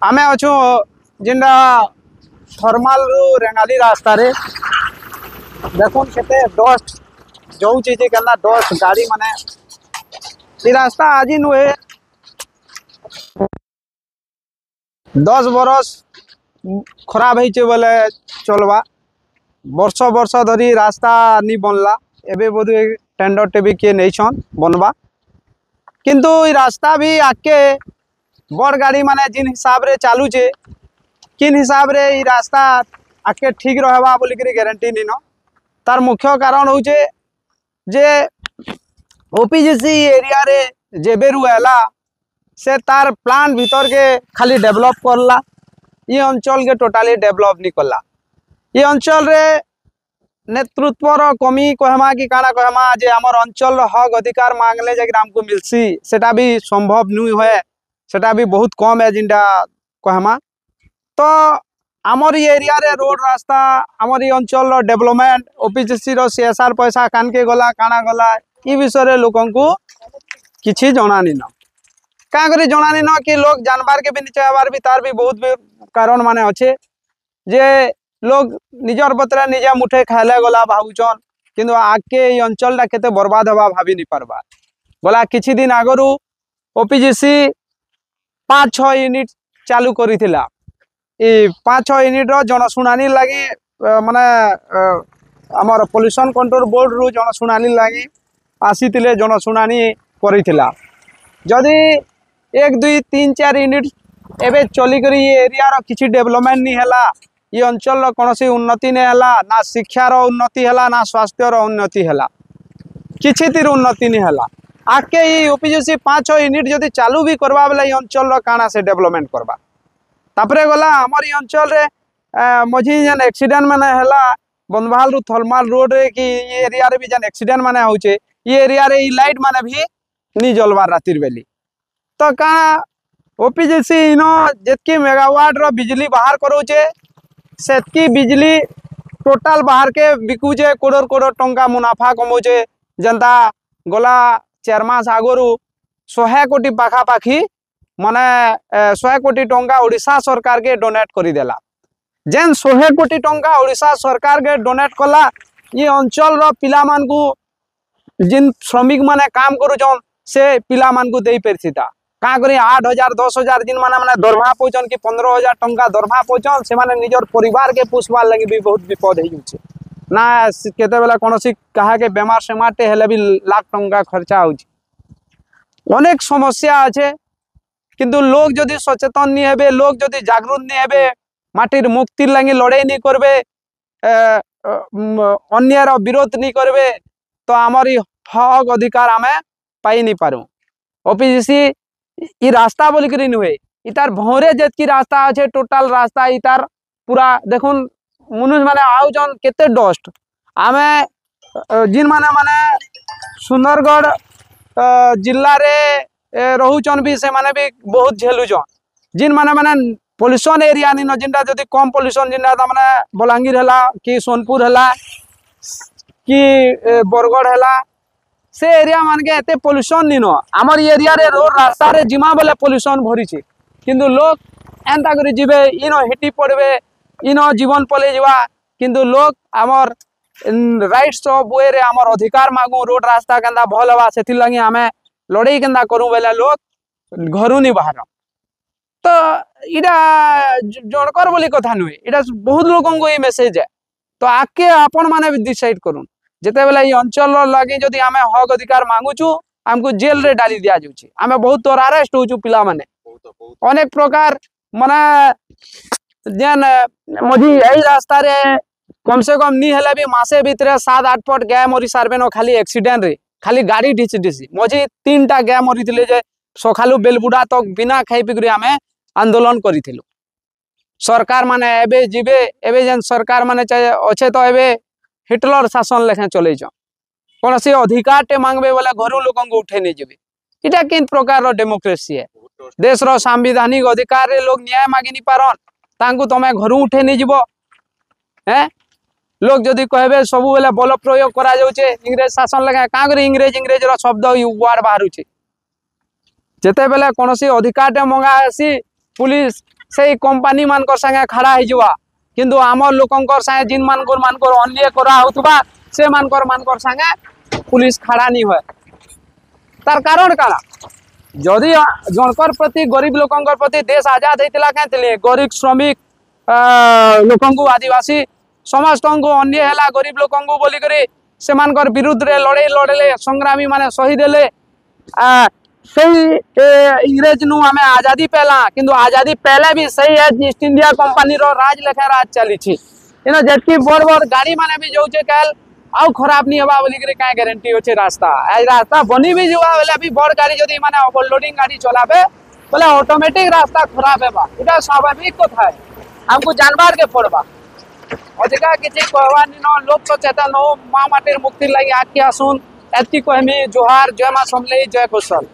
आमे अच्छु जिनका थर्माल रु रेंगाली रास्ता रे देखुन केते डस्ट जो चीज के डस्ट गाड़ी माने ये रास्ता आज नुहे 10 बरस खराब होइचे बोले चलवा वर्ष वर्ष धरी रास्ता नी बनला एबे बोधे टेंडर टेबी किए नहीं छन बनवा किंतु ये रास्ता भी आके बड़ गाड़ी माने जिन हिसाब रे चालूचे किन हिसाब रे ये रास्ता आके ठीक रहबा बोली करी गारंटी नी न तार मुख्य कारण होचे जे ओपीजीसी एरिया रे जेबे रुएला से तार प्लान भीतर के खाली डेवलप करला ये अंचल के टोटाली डेवलप नहीं करला ये अंचल रे नेतृत्वर कमी कहमा कि काना कहमा जे हमर अंचल हक अधिकार मांगले जे हमको मिलसी सेटा भी संभव नहीं होए सेटा भी बहुत कम है जिनटा कहमा तो आमर ये एरिया रे रोड रास्ता आमर ये अंचल डेवलपमेंट ओपीजीसी रो सीएसआर पैसा कान के गला काना गला ई विषय रे लोकन को किछि जणानी न का करी जणानी न कि लोग जानबार के भी नहीं चाहबार भी तार भी बहुत कारण माने अच्छे जे लोग निजर पत्र निजे मुठे खाले गला भावुचन किंतु आके ये अंचलटा केते बर्बाद हवा भाभी नहीं पारबा गला किछि दिन आगरु ओपीजीसी 5-6 यूनिट चालू करिथिला ए 5-6 यूनिट रो जनशुणानी लागि माने हमर पोल्यूशन कंट्रोल बोर्ड रु जनशुणानी लागि आसीतिले जनशुणानी करिथिला जदि 1 2 3 4 यूनिट एबे चली करी ये एरिया रो किछि डेवलपमेंट नहीं हला ये अंचल कौन सी उन्नति नहीं हला ना शिक्षार उन्नति हला ना स्वास्थ्यर उन्नति हला किछि तीर उन्नति नहीं हला आके ये ओपीजीसी 5-6 यूनिट जदि चालू भी करबा बेला ये अंचल काना से डेवलपमेंट करबा तापरे गला हमर ये अंचल रे मझी जन एक्सीडेंट माने हला बंदवाल रु थलमाल रोड रे कि ये एरिया रे भी जन एक्सीडेंट माने होचे ये एरिया रे ई लाइट माने भी नी जलवार रातिर बेली तो का ओपीजीसी इनो जेतकी मेगावाट रो बिजली बाहर करोचे सेतकी बिजली टोटाल बाहर के बिकुचे करोड़ करोड़ टंका मुनाफा कमौचे जनता गला 4 मास आगरु 100 कोटी पाखापाखी माने 100 कोटी टंका ओडिशा सरकार के डोनेट करी देला जेन 100 कोटी टंका ओडिशा सरकार के डोनेट कला ये अंचल रो पिला मान को जिन श्रमिक माने काम करूचन से पिला मान को देई परथिता का करी 8,000 10,000 जिन माने माने दरमा पहुंचन कि 15,000 टंका दरमा पहुंचन से माने निजर परिवार के पुष्पार लगी भी बहुत विपद हो जाउछे ना केते बेला कोनोसी कहा के बेमार सेमाटे हेले भी लाख टंका खर्चा होउछे अनेक समस्या আছে किंतु लोग जदि सचेतन नहीं हेबे लोग जदि जागरूक नहीं हेबे माटिर मुक्ति लगी लड़ाई नहीं करबे अन्यर विरोध नहीं करबे तो आमर हक अधिकार आमे पाई नहीं पारू ओपीजीसी ई रास्ता बोल करी नुहे इतार भौरे जेतकी रास्ता अच्छे टोटाल रास्ता इतार पूरा देखुन मनुष्य माने आउजन केते डस्ट आमे जिन माने माने सुंदरगढ़ जिल्ला रे रहुचन भी से माने भी बहुत झेलुचन जिन माने माने पोल्यूशन एरिया नी न जिनटा जदी कम पोल्यूशन जिनटा ता माने बलांगीर हला कि सोनपुर हला कि बरगढ़ हला से एरिया मान के एते पोल्यूशन नी न हमर एरिया रे रोड रास्ता रे जिमा बोले पोल्यूशन भरी छे किंतु लोग एंता करी जिबे इनो हेटी पड़बे इनो जीवन पले जवा किंतु लोग हमर राइट्स ऑफ वे रे हमर अधिकार मांगू रोड रास्ता केंदा भल हवा सेति लगी हमें लड़ाई केंदा करू बेले लोग घरु नी बाहर तो इडा जणकर बोली कथा नुए इडा बहुत लोगों को ये मेसेज है तो आके आपण माने डिसाइड करूँ जिते बेला ये अंचल लगे जदि आमे हक अधिकार मांगुचु हमको जेल रे डाली दिया जाउची आमे बहुत तोर अरेस्ट होचु पिला माने अनेक प्रकार माने जेन मधी एई रास्ता रे कम से कम नी हेले भी मासे भीतर 7-8 पट गाय मरी सारबे न खाली एक्सीडेंट रे खाली गाड़ी ढिची ढिची मझी 3टा गाय मरी थिले जे सखालु बेलबुडा तक बिना खाई पिकरी आमे आंदोलन करिथिलु सरकार माने एबे जिबे एबे जेन सरकार माने अच्छे तो एबे हिटलर शासन लेखा चले कौन से अधिकार टे मांगबे वाला घरों लोगों को उठे नहीं जीवे इटा किन प्रकार डेमोक्रेसी है देश रो संवैधानिक अधिकार रे लोग न्याय मांगी नहीं पारन तांको तमे घरों उठे नहीं जीवो हैं लोग जदि कहबे सब बेले बल प्रयोग करा जाउछे इंग्रेज शासन लेखा का करे इंग्रेज रो शब्द वर्ड बाहरुछे जेते बेले कोनोसी अधिकार टे मंगा आसी पुलिस से कंपनी मानकर संगे खड़ा हो किंतु आमर लोकंकर संगे जिन मानकर अन्य करा होतबा से मानकर संगे पुलिस खड़ा नहीं हुए तार कारण काना जदि जनकर प्रति गरीब लोकंकर प्रति देश आजाद होता क्या गरीब श्रमिक लोक आदिवासी समस्त को अन्य है गरीब लोक बोलिक से विरुद्ध रे लड़े लड़े संग्रामी माने शहीद हेले इंग्रेज नु आमे आजादी पहला किंतु आजादी पहले भी सही है ईस्ट इंडिया कंपनी रो राज लेखा राज चली जेटकी बड़ बड़ गाड़ी माने भी जाऊे कल आउ खराब नहीं होगा बोलिक क्या गारंटी होचे रास्ता आज रास्ता बनी भी जुआ बोले अभी बड़ गाड़ी जदि माने ओवरलोडिंग गाड़ी चलाबे बोले ऑटोमेटिक रास्ता खराब है इटा स्वाभाविक कथा है हमको जानबार के पड़वा अधिका किसी कहवानी न लोक सचेतन हो माँ माटिर मुक्ति लगी आगे आसुन एति कहमी जोहार जय माँ समलेई जय कुशल।